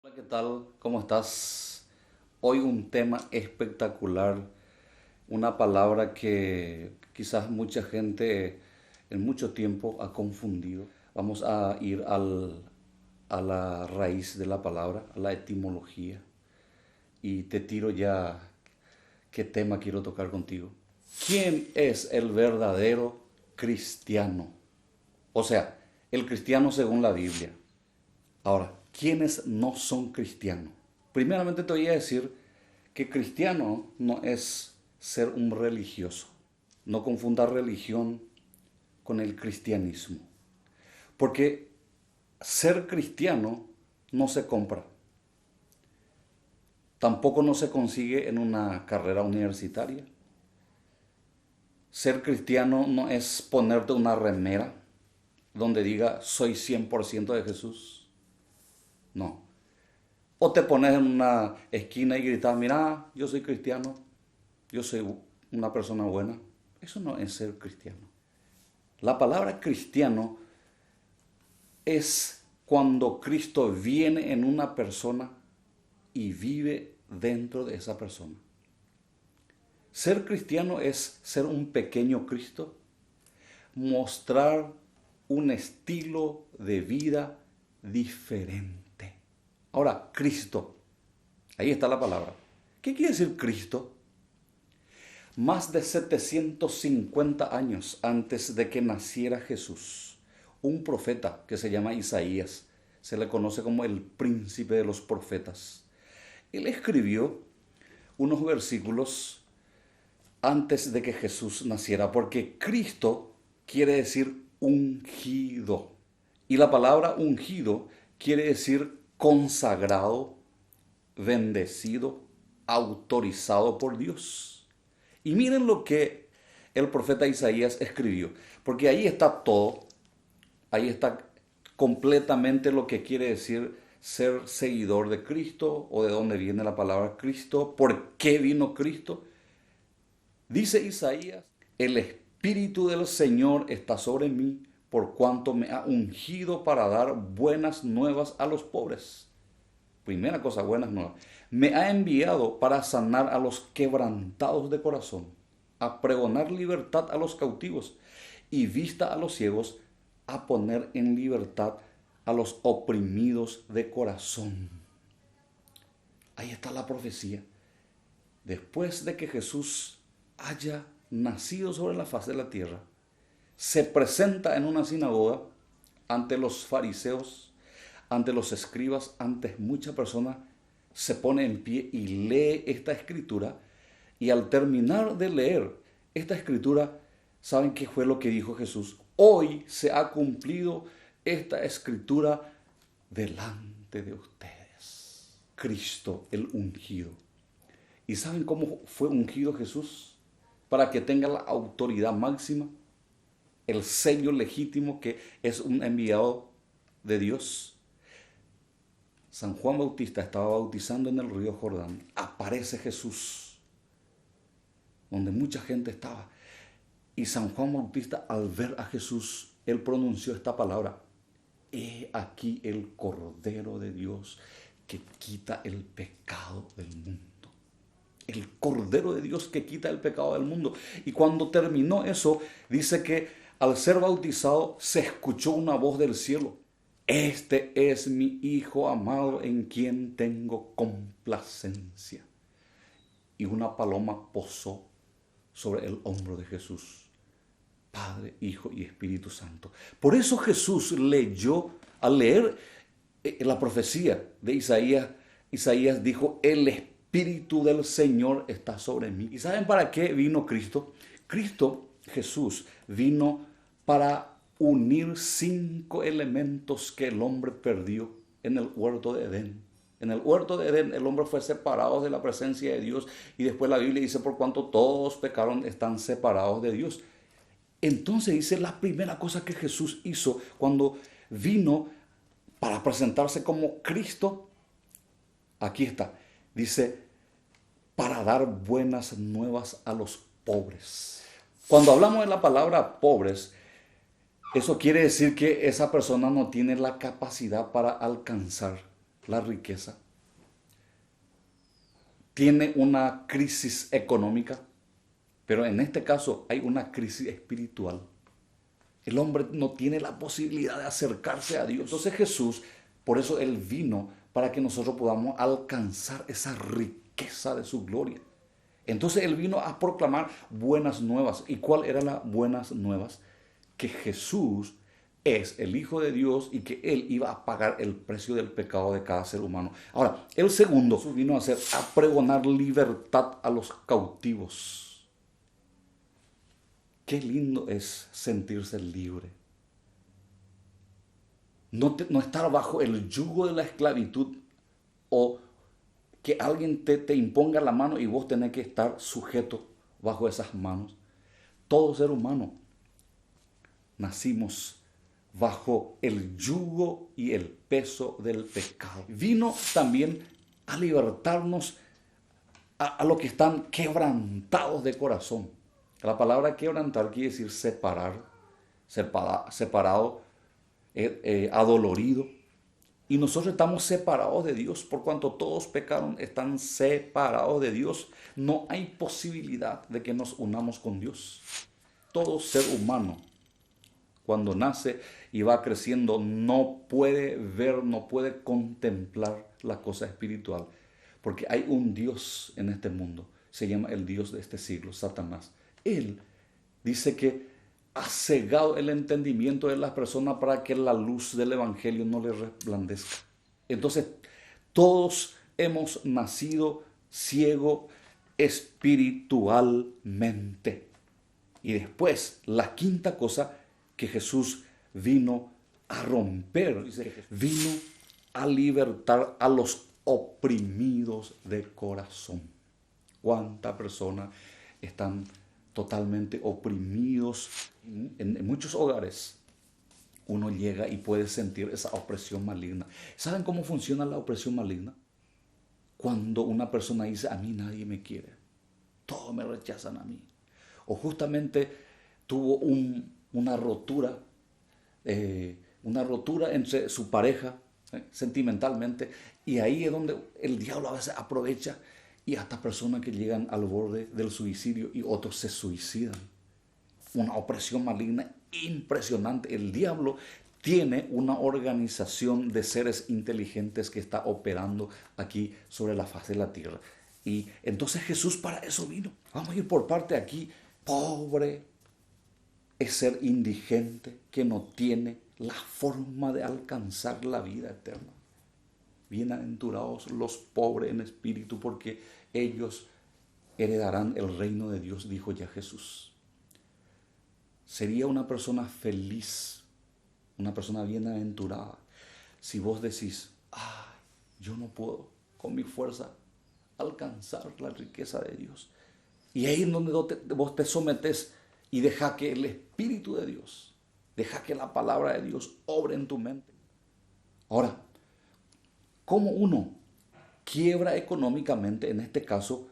Hola, ¿qué tal? ¿Cómo estás? Hoy un tema espectacular, una palabra que quizás mucha gente en mucho tiempo ha confundido. Vamos a ir a la raíz de la palabra, a la etimología, y te tiro ya qué tema quiero tocar contigo. ¿Quién es el verdadero cristiano? O sea, el cristiano según la Biblia. Ahora, ¿quiénes no son cristianos? Primeramente te voy a decir que cristiano no es ser un religioso. No confunda religión con el cristianismo. Porque ser cristiano no se compra. Tampoco no se consigue en una carrera universitaria. Ser cristiano no es ponerte una remera donde diga soy 100% de Jesús. No. O te pones en una esquina y gritas, mira, yo soy cristiano, yo soy una persona buena. Eso no es ser cristiano. La palabra cristiano es cuando Cristo viene en una persona y vive dentro de esa persona. Ser cristiano es ser un pequeño Cristo, mostrar un estilo de vida diferente. Ahora, Cristo, ahí está la palabra. ¿Qué quiere decir Cristo? Más de 750 años antes de que naciera Jesús, un profeta que se llama Isaías, se le conoce como el príncipe de los profetas. Él escribió unos versículos antes de que Jesús naciera, porque Cristo quiere decir ungido. Y la palabra ungido quiere decir consagrado, bendecido, autorizado por Dios. Y miren lo que el profeta Isaías escribió, porque ahí está todo, ahí está completamente lo que quiere decir ser seguidor de Cristo o de dónde viene la palabra Cristo, por qué vino Cristo. Dice Isaías, el Espíritu del Señor está sobre mí por cuanto me ha ungido para dar buenas nuevas a los pobres. Primera cosa, buenas nuevas. Me ha enviado para sanar a los quebrantados de corazón, a pregonar libertad a los cautivos y vista a los ciegos, a poner en libertad a los oprimidos de corazón. Ahí está la profecía. Después de que Jesús haya nacido sobre la faz de la tierra, se presenta en una sinagoga ante los fariseos, ante los escribas, ante muchas personas, se pone en pie y lee esta escritura. Y al terminar de leer esta escritura, ¿saben qué fue lo que dijo Jesús? Hoy se ha cumplido esta escritura delante de ustedes. Cristo el ungido. ¿Y saben cómo fue ungido Jesús? Para que tenga la autoridad máxima, el sello legítimo que es un enviado de Dios. San Juan Bautista estaba bautizando en el río Jordán. Aparece Jesús, donde mucha gente estaba. Y San Juan Bautista, al ver a Jesús, él pronunció esta palabra: he aquí el Cordero de Dios que quita el pecado del mundo. El Cordero de Dios que quita el pecado del mundo. Y cuando terminó eso, dice que al ser bautizado se escuchó una voz del cielo: este es mi Hijo amado en quien tengo complacencia. Y una paloma posó sobre el hombro de Jesús. Padre, Hijo y Espíritu Santo. Por eso Jesús leyó, al leer la profecía de Isaías, Isaías dijo: el Espíritu del Señor está sobre mí. ¿Y saben para qué vino Cristo? Cristo, Jesús, vino para unir 5 elementos que el hombre perdió en el huerto de Edén. En el huerto de Edén el hombre fue separado de la presencia de Dios, y después la Biblia dice: por cuanto todos pecaron, están separados de Dios. Entonces dice, la primera cosa que Jesús hizo cuando vino para presentarse como Cristo, aquí está, dice, para dar buenas nuevas a los pobres. Cuando hablamos de la palabra pobres, eso quiere decir que esa persona no tiene la capacidad para alcanzar la riqueza, tiene una crisis económica, pero en este caso hay una crisis espiritual. El hombre no tiene la posibilidad de acercarse a Dios. Entonces Jesús, por eso Él vino, para que nosotros podamos alcanzar esa riqueza de su gloria. Entonces Él vino a proclamar buenas nuevas. ¿Y cuál eran las buenas nuevas? Que Jesús es el Hijo de Dios y que Él iba a pagar el precio del pecado de cada ser humano. Ahora, el segundo Jesús vino a pregonar libertad a los cautivos. Qué lindo es sentirse libre. No estar bajo el yugo de la esclavitud o que alguien te imponga la mano y vos tenés que estar sujeto bajo esas manos. Todo ser humano nacimos bajo el yugo y el peso del pecado. Vino también a libertarnos a los que están quebrantados de corazón. La palabra quebrantar quiere decir separar, separado, adolorido. Y nosotros estamos separados de Dios, por cuanto todos pecaron, están separados de Dios. No hay posibilidad de que nos unamos con Dios. Todo ser humano, cuando nace y va creciendo, no puede ver, no puede contemplar la cosa espiritual. Porque hay un Dios en este mundo, se llama el Dios de este siglo, Satanás. Él dice que ha cegado el entendimiento de las personas para que la luz del Evangelio no les resplandezca. Entonces, todos hemos nacido ciegos espiritualmente. Y después, la quinta cosa que Jesús vino a romper, vino a libertar a los oprimidos de corazón. ¿Cuántas personas están totalmente oprimidos? En muchos hogares uno llega y puede sentir esa opresión maligna. ¿Saben cómo funciona la opresión maligna? Cuando una persona dice, a mí nadie me quiere, todos me rechazan a mí. O justamente tuvo una rotura entre su pareja, sentimentalmente, y ahí es donde el diablo a veces aprovecha, y hasta personas que llegan al borde del suicidio y otros se suicidan. Una opresión maligna impresionante. El diablo tiene una organización de seres inteligentes que está operando aquí sobre la faz de la tierra. Y entonces Jesús para eso vino. Vamos a ir por parte aquí. Pobre es ser indigente que no tiene la forma de alcanzar la vida eterna. Bienaventurados los pobres en espíritu, porque ellos heredarán el reino de Dios, dijo ya Jesús. Sería una persona feliz, una persona bienaventurada, si vos decís, yo no puedo con mi fuerza alcanzar la riqueza de Dios. Y ahí es donde vos te sometés y deja que el Espíritu de Dios, deja que la palabra de Dios obre en tu mente. Ahora, ¿cómo uno quiebra económicamente? En este caso,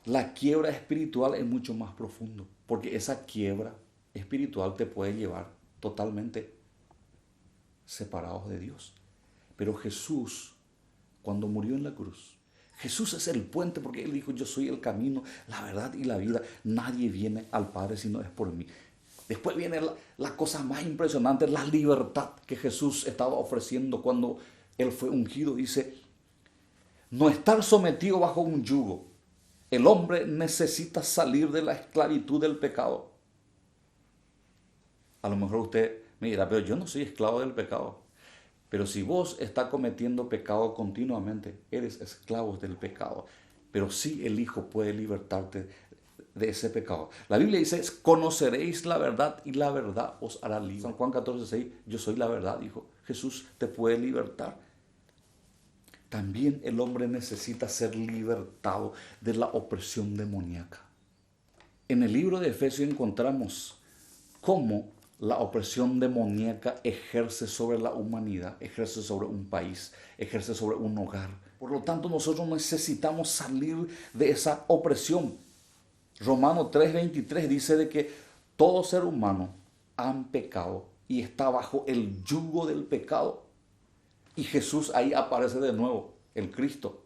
la quiebra espiritual es mucho más profundo, porque esa quiebra espiritual te puede llevar totalmente separados de Dios. Pero Jesús, cuando murió en la cruz, Jesús es el puente, porque Él dijo, yo soy el camino, la verdad y la vida. Nadie viene al Padre si no es por mí. Después viene la cosa más impresionante, la libertad que Jesús estaba ofreciendo cuando Él fue ungido. Dice, no estar sometido bajo un yugo. El hombre necesita salir de la esclavitud del pecado. A lo mejor usted me dirá, pero yo no soy esclavo del pecado. Pero si vos estás cometiendo pecado continuamente, eres esclavo del pecado. Pero sí el Hijo puede libertarte de ese pecado. La Biblia dice, conoceréis la verdad y la verdad os hará libre. San Juan 14:6, yo soy la verdad, dijo. Jesús te puede libertar. También el hombre necesita ser libertado de la opresión demoníaca. En el libro de Efesios encontramos cómo la opresión demoníaca ejerce sobre la humanidad, ejerce sobre un país, ejerce sobre un hogar. Por lo tanto, nosotros necesitamos salir de esa opresión. Romanos 3:23 dice de que todo ser humano han pecado y está bajo el yugo del pecado. Y Jesús ahí aparece de nuevo, el Cristo.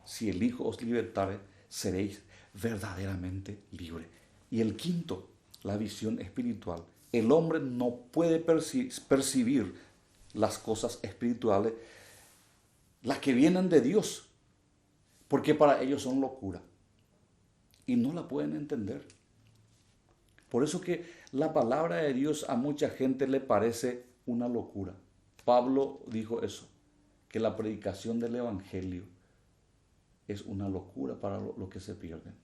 Si el Hijo os libertare, seréis verdaderamente libres. Y el quinto, la visión espiritual. El hombre no puede percibir las cosas espirituales, las que vienen de Dios, porque para ellos son locura. Y no la pueden entender. Por eso que la palabra de Dios a mucha gente le parece una locura. Pablo dijo eso, que la predicación del Evangelio es una locura para los que se pierden.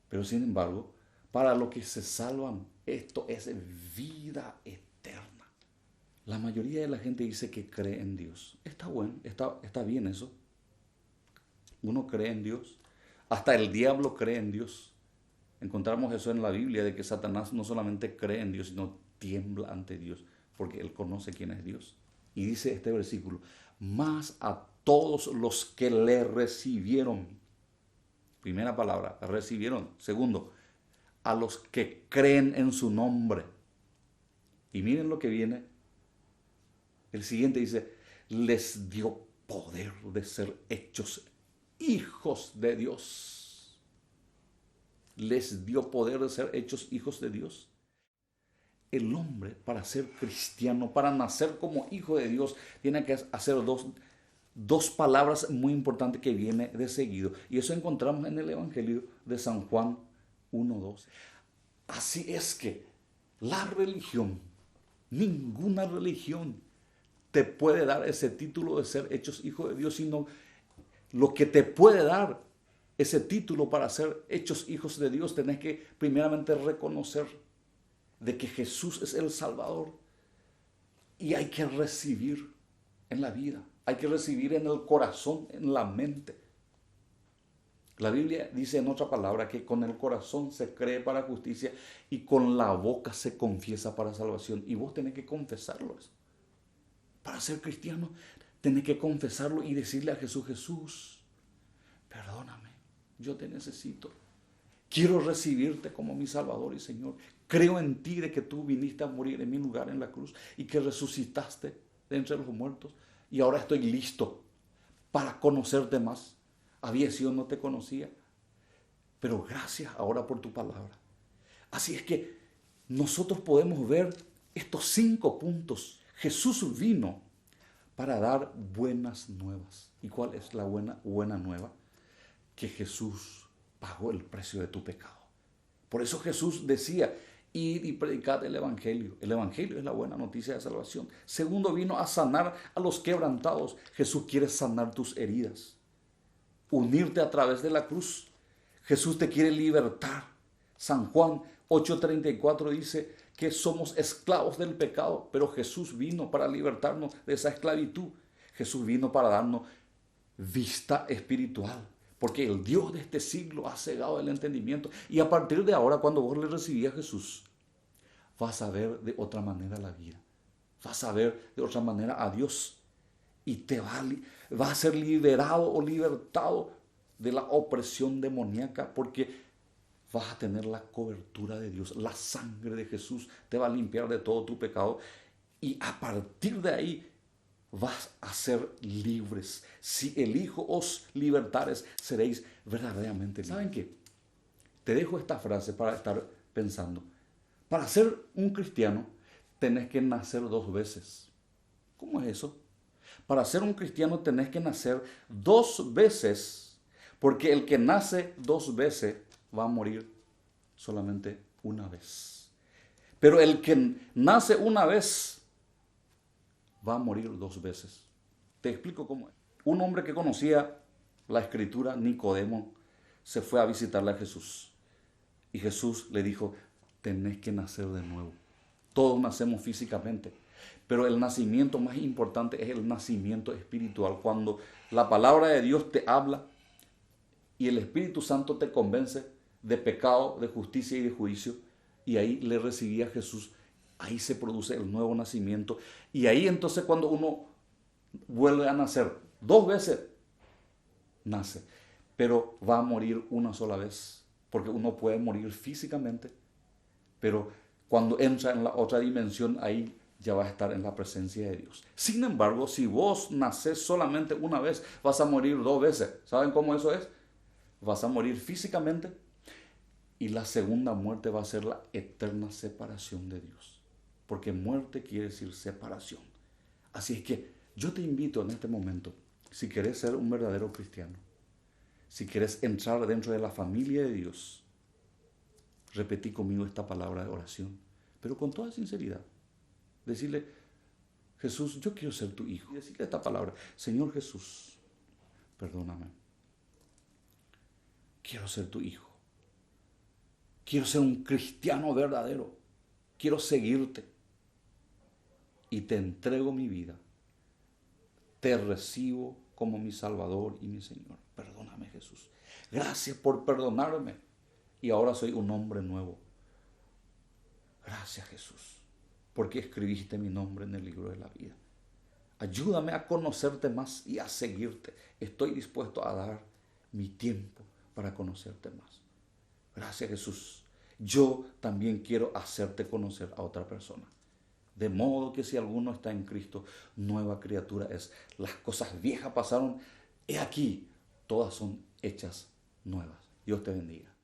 Pero sin embargo, para los que se salvan, esto es vida eterna. La mayoría de la gente dice que cree en Dios. Está bueno, está bien eso. Uno cree en Dios. Hasta el diablo cree en Dios. Encontramos eso en la Biblia, de que Satanás no solamente cree en Dios, sino tiembla ante Dios, porque él conoce quién es Dios. Y dice este versículo, más a todos los que le recibieron. Primera palabra, recibieron. Segundo, a los que creen en su nombre. Y miren lo que viene. El siguiente dice, les dio poder de ser hechos hijos de Dios. Les dio poder de ser hechos hijos de Dios. El hombre, para ser cristiano, para nacer como hijo de Dios, tiene que hacer dos palabras muy importantes que viene de seguido. Y eso encontramos en el Evangelio de San Juan 1:12. Así es que la religión, ninguna religión te puede dar ese título de ser hechos hijos de Dios, sino lo que te puede dar ese título para ser hechos hijos de Dios, tenés que primeramente reconocer de que Jesús es el Salvador. Y hay que recibir en la vida, hay que recibir en el corazón, en la mente. La Biblia dice en otra palabra que con el corazón se cree para justicia y con la boca se confiesa para salvación. Y vos tenés que confesarlo. Para ser cristiano, tenés que confesarlo y decirle a Jesús, Jesús, perdóname, yo te necesito. Quiero recibirte como mi Salvador y Señor. Creo en ti de que tú viniste a morir en mi lugar en la cruz y que resucitaste de entre los muertos. Y ahora estoy listo para conocerte más. Había sido, no te conocía. Pero gracias ahora por tu palabra. Así es que nosotros podemos ver estos 5 puntos. Jesús vino para dar buenas nuevas. ¿Y cuál es la buena nueva? Que Jesús pagó el precio de tu pecado. Por eso Jesús decía, id y predicad el Evangelio. El Evangelio es la buena noticia de salvación. Segundo, vino a sanar a los quebrantados. Jesús quiere sanar tus heridas, unirte a través de la cruz. Jesús te quiere libertar. San Juan 8:34 dice que somos esclavos del pecado, pero Jesús vino para libertarnos de esa esclavitud. Jesús vino para darnos vista espiritual, porque el Dios de este siglo ha cegado el entendimiento. Y a partir de ahora, cuando vos le recibís a Jesús, vas a ver de otra manera la vida. Vas a ver de otra manera a Dios. Y te va a ser liberado o libertado de la opresión demoníaca, porque vas a tener la cobertura de Dios. La sangre de Jesús te va a limpiar de todo tu pecado. Y a partir de ahí vas a ser libres. Si el Hijo os libertares, seréis verdaderamente libres. ¿Saben qué? Te dejo esta frase para estar pensando. Para ser un cristiano, tenés que nacer 2 veces. ¿Cómo es eso? Para ser un cristiano tenés que nacer 2 veces, porque el que nace 2 veces va a morir solamente una vez. Pero el que nace una vez va a morir 2 veces. Te explico cómo es. Un hombre que conocía la escritura, Nicodemo, se fue a visitarle a Jesús. Y Jesús le dijo, tenés que nacer de nuevo. Todos nacemos físicamente, pero el nacimiento más importante es el nacimiento espiritual. Cuando la palabra de Dios te habla y el Espíritu Santo te convence de pecado, de justicia y de juicio, y ahí le recibí a Jesús, ahí se produce el nuevo nacimiento. Y ahí entonces cuando uno vuelve a nacer 2 veces, nace, pero va a morir una sola vez, porque uno puede morir físicamente, pero cuando entra en la otra dimensión, ahí ya vas a estar en la presencia de Dios. Sin embargo, si vos nacés solamente una vez, vas a morir 2 veces. ¿Saben cómo eso es? Vas a morir físicamente y la segunda muerte va a ser la eterna separación de Dios. Porque muerte quiere decir separación. Así es que yo te invito en este momento, si querés ser un verdadero cristiano, si querés entrar dentro de la familia de Dios, repetí conmigo esta palabra de oración, pero con toda sinceridad. Decirle, Jesús, yo quiero ser tu hijo. Y decirle esta palabra, Señor Jesús, perdóname. Quiero ser tu hijo. Quiero ser un cristiano verdadero. Quiero seguirte. Y te entrego mi vida. Te recibo como mi Salvador y mi Señor. Perdóname, Jesús. Gracias por perdonarme. Y ahora soy un hombre nuevo. Gracias, Jesús, porque escribiste mi nombre en el libro de la vida. Ayúdame a conocerte más y a seguirte. Estoy dispuesto a dar mi tiempo para conocerte más. Gracias, Jesús. Yo también quiero hacerte conocer a otra persona. De modo que si alguno está en Cristo, nueva criatura es. Las cosas viejas pasaron. He aquí, todas son hechas nuevas. Dios te bendiga.